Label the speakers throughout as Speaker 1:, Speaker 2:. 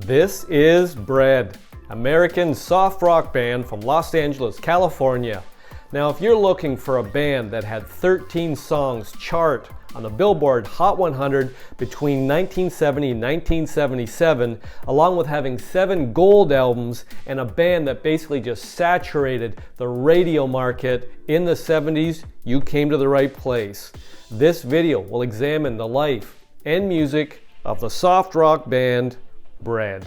Speaker 1: This is Bread, American soft rock band from Los Angeles, California. Now, if you're looking for a band that had 13 songs chart on the Billboard Hot 100 between 1970 and 1977, along with having 7 gold albums and a band that basically just saturated the radio market in the 70s, you came to the right place. This video will examine the life and music of the soft rock band Bread.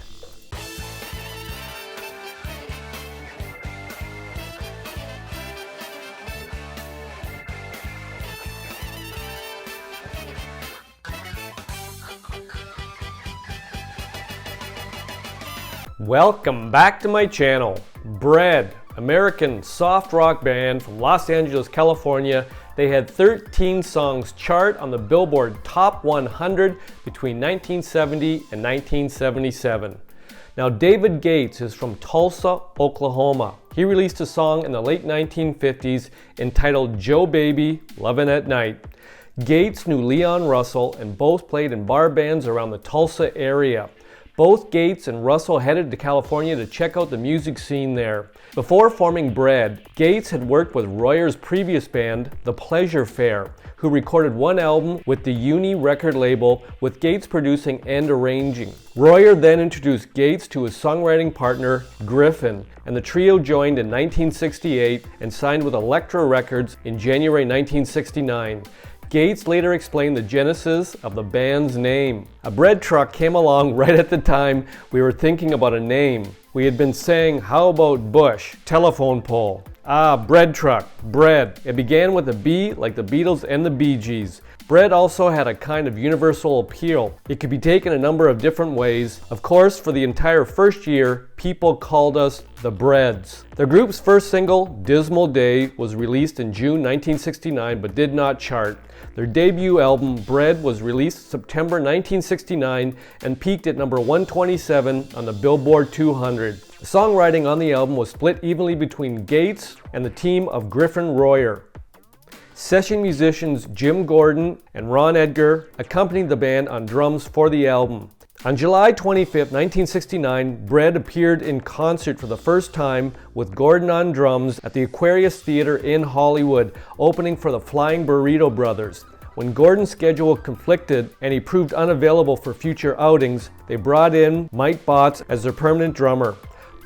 Speaker 1: Welcome back to my channel. Bread, American soft rock band from Los Angeles, California. They had 13 songs chart on the Billboard Top 100 between 1970 and 1977. Now, David Gates is from Tulsa, Oklahoma. He released a song in the late 1950s entitled Joe Baby, Lovin' at Night. Gates knew Leon Russell and both played in bar bands around the Tulsa area. Both Gates and Russell headed to California to check out the music scene there. Before forming Bread, Gates had worked with Royer's previous band, The Pleasure Fair, who recorded one album with the Uni record label, with Gates producing and arranging. Royer then introduced Gates to his songwriting partner, Griffin, and the trio joined in 1968 and signed with Elektra Records in January 1969. Gates later explained the genesis of the band's name. A bread truck came along right at the time we were thinking about a name. We had been saying, how about Bush, telephone pole? Bread truck, bread. It began with a B like the Beatles and the Bee Gees. Bread also had a kind of universal appeal. It could be taken a number of different ways. Of course, for the entire first year, people called us the Breads. The group's first single, Dismal Day, was released in June 1969 but did not chart. Their debut album, Bread, was released September 1969 and peaked at number 127 on the Billboard 200. The songwriting on the album was split evenly between Gates and the team of Griffin Royer. Session musicians Jim Gordon and Ron Edgar accompanied the band on drums for the album. On July 25, 1969, Bread appeared in concert for the first time with Gordon on drums at the Aquarius Theater in Hollywood, opening for the Flying Burrito Brothers. When Gordon's schedule conflicted and he proved unavailable for future outings, they brought in Mike Botts as their permanent drummer.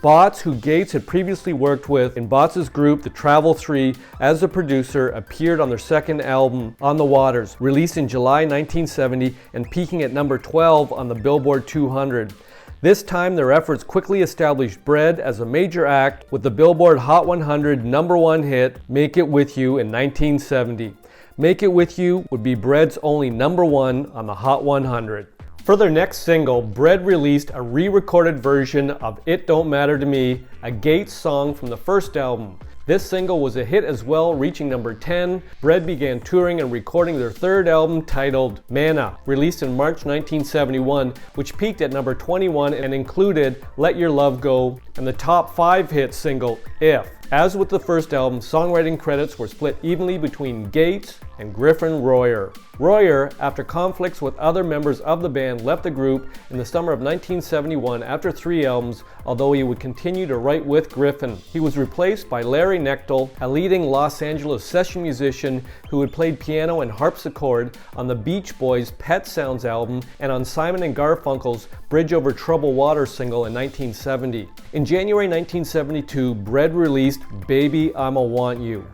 Speaker 1: Botts, who Gates had previously worked with in Botts' group, the Travel 3, as a producer, appeared on their second album, On the Waters, released in July 1970 and peaking at number 12 on the Billboard 200. This time, their efforts quickly established Bread as a major act with the Billboard Hot 100 #1 hit, Make It With You, in 1970. Make It With You would be Bread's only #1 on the Hot 100. For their next single, Bread released a re-recorded version of It Don't Matter to Me, a Gates song from the first album. This single was a hit as well, reaching number 10. Bread began touring and recording their third album titled Manna, released in March 1971, which peaked at number 21 and included Let Your Love Go and the top 5 hit single, If. As with the first album, songwriting credits were split evenly between Gates and Griffin Royer. Royer, after conflicts with other members of the band, left the group in the summer of 1971 after 3 albums, although he would continue to write with Griffin. He was replaced by Larry Knechtel, a leading Los Angeles session musician who had played piano and harpsichord on the Beach Boys' Pet Sounds album and on Simon & Garfunkel's Bridge Over Troubled Water single in 1970. In January 1972, Bread released Baby I'ma Want You,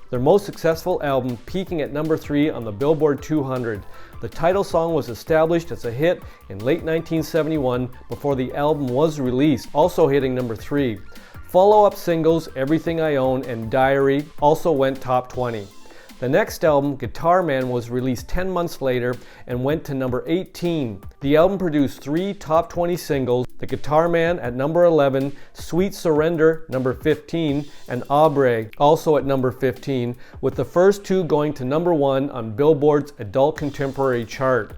Speaker 1: their most successful album, peaking at number 3 on the Billboard 200. The title song was established as a hit in late 1971 before the album was released, also hitting number 3. Follow-up singles Everything I Own and Diary also went top 20. The next album, Guitar Man, was released 10 months later and went to number 18. The album produced 3 top 20 singles, The Guitar Man at number 11, Sweet Surrender number 15, and Abre also at number 15, with the first 2 going to number 1 on Billboard's Adult Contemporary chart.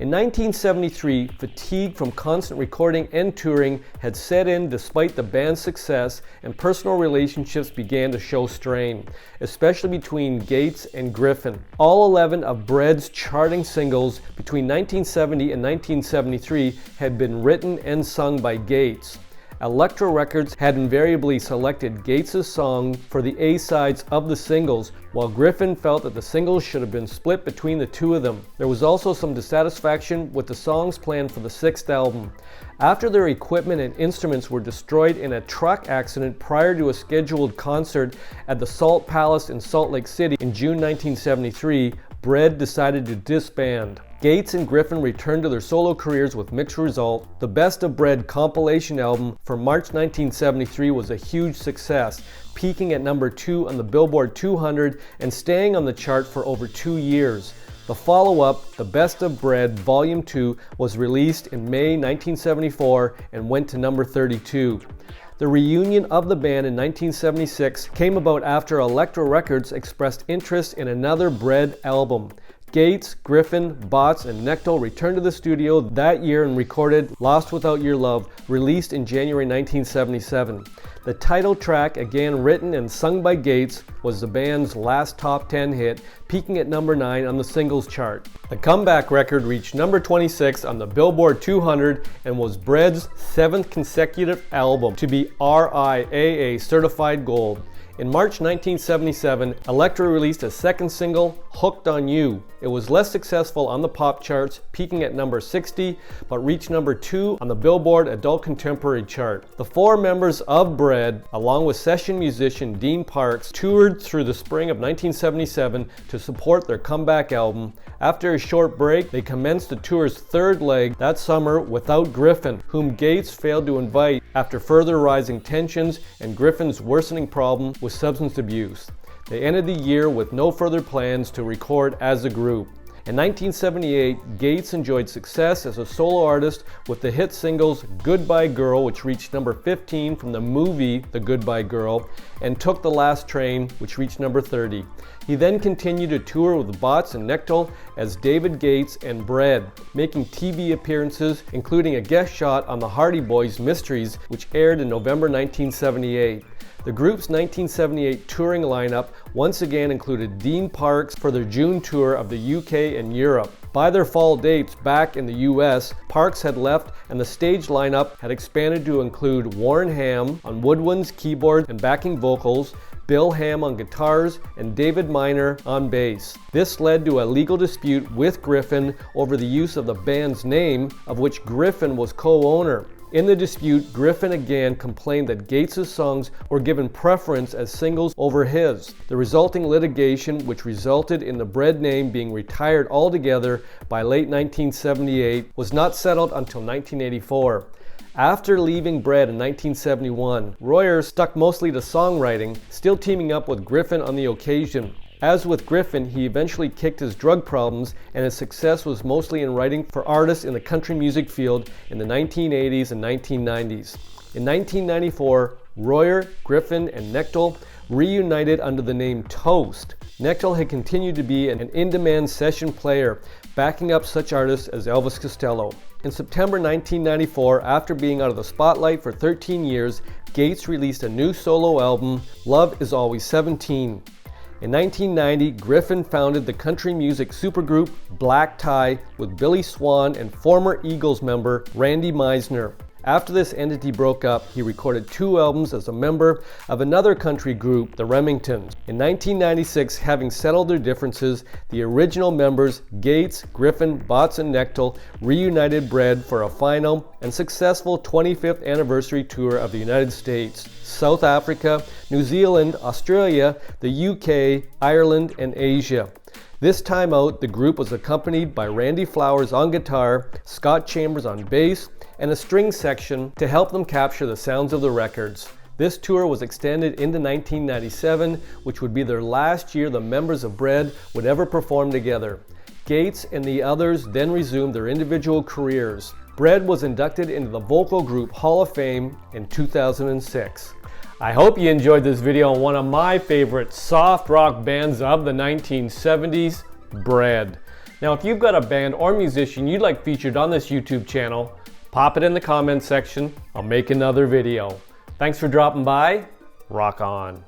Speaker 1: In 1973, fatigue from constant recording and touring had set in despite the band's success, and personal relationships began to show strain, especially between Gates and Griffin. All 11 of Bread's charting singles between 1970 and 1973 had been written and sung by Gates. Elektra Records had invariably selected Gates' song for the A-sides of the singles, while Griffin felt that the singles should have been split between the two of them. There was also some dissatisfaction with the songs planned for the sixth album. After their equipment and instruments were destroyed in a truck accident prior to a scheduled concert at the Salt Palace in Salt Lake City in June 1973, Bread decided to disband. Gates and Griffin returned to their solo careers with mixed results. The Best of Bread compilation album from March 1973 was a huge success, peaking at number 2 on the Billboard 200 and staying on the chart for over 2 years. The follow-up, The Best of Bread Volume 2, was released in May 1974 and went to number 32. The reunion of the band in 1976 came about after Elektra Records expressed interest in another Bread album. Gates, Griffin, Botts, and Knechtel returned to the studio that year and recorded Lost Without Your Love, released in January 1977. The title track, again written and sung by Gates, was the band's last top 10 hit, peaking at number 9 on the singles chart. The comeback record reached number 26 on the Billboard 200 and was Bread's 7th consecutive album to be RIAA certified gold. In March 1977, Elektra released a second single, Hooked on You. It was less successful on the pop charts, peaking at number 60, but reached number 2 on the Billboard Adult Contemporary chart. The 4 members of Bread, along with session musician Dean Parks, toured through the spring of 1977 to support their comeback album. After a short break, they commenced the tour's third leg that summer without Griffin, whom Gates failed to invite after further rising tensions and Griffin's worsening problem with substance abuse. They ended the year with no further plans to record as a group. In 1978, Gates enjoyed success as a solo artist with the hit singles Goodbye Girl, which reached number 15 from the movie The Goodbye Girl, and Took the Last Train, which reached number 30. He then continued to tour with Botts and Knechtel as David Gates and Bread, making TV appearances, including a guest shot on the Hardy Boys Mysteries, which aired in November 1978. The group's 1978 touring lineup once again included Dean Parks for their June tour of the UK and Europe. By their fall dates back in the US, Parks had left and the stage lineup had expanded to include Warren Ham on woodwinds, keyboards, and backing vocals, Bill Ham on guitars, and David Miner on bass. This led to a legal dispute with Griffin over the use of the band's name, of which Griffin was co-owner. In the dispute, Griffin again complained that Gates' songs were given preference as singles over his. The resulting litigation, which resulted in the Bread name being retired altogether by late 1978, was not settled until 1984. After leaving Bread in 1971, Royer stuck mostly to songwriting, still teaming up with Griffin on the occasion. As with Griffin, he eventually kicked his drug problems, and his success was mostly in writing for artists in the country music field in the 1980s and 1990s. In 1994, Royer, Griffin, and Knechtel reunited under the name Toast. Knechtel had continued to be an in-demand session player, backing up such artists as Elvis Costello. In September 1994, after being out of the spotlight for 13 years, Gates released a new solo album, Love Is Always 17. In 1990, Griffin founded the country music supergroup Black Tie with Billy Swan and former Eagles member Randy Meisner. After this entity broke up, he recorded 2 albums as a member of another country group, the Remingtons. In 1996, having settled their differences, the original members, Gates, Griffin, Botts, and Knechtel, reunited Bread for a final and successful 25th anniversary tour of the United States, South Africa, New Zealand, Australia, the UK, Ireland, and Asia. This time out, the group was accompanied by Randy Flowers on guitar, Scott Chambers on bass, and a string section to help them capture the sounds of the records. This tour was extended into 1997, which would be their last year the members of Bread would ever perform together. Gates and the others then resumed their individual careers. Bread was inducted into the Vocal Group Hall of Fame in 2006. I hope you enjoyed this video on one of my favorite soft rock bands of the 1970s, Bread. Now, if you've got a band or musician you'd like featured on this YouTube channel, pop it in the comments section. I'll make another video. Thanks for dropping by. Rock on.